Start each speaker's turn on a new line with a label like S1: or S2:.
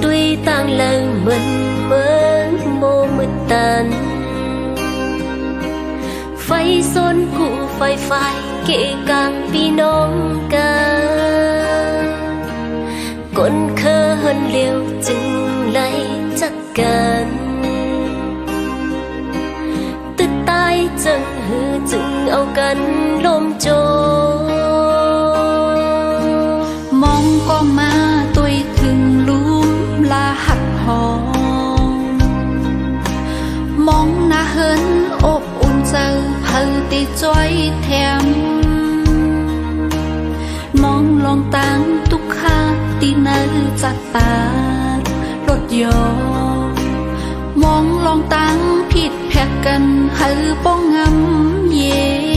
S1: tuy tang lần mình mơ mô mực tàn phai xôn cụ phai phai kệ càng vì nông ca con khơ hơn liều chừng lấy chắcกันตึกตายจังหือจึงเอากันลมโจมองก็มาตุยถึงลุ่มลาหักหอมมองหน้าเฮินอบอุ่นเจอเพิ่งตีจ้อยแถมมองลองตังทุกข้าตีเนื้อจัดตารถยนต์มองลองตังผิดแพกกันหือป้องงำเย่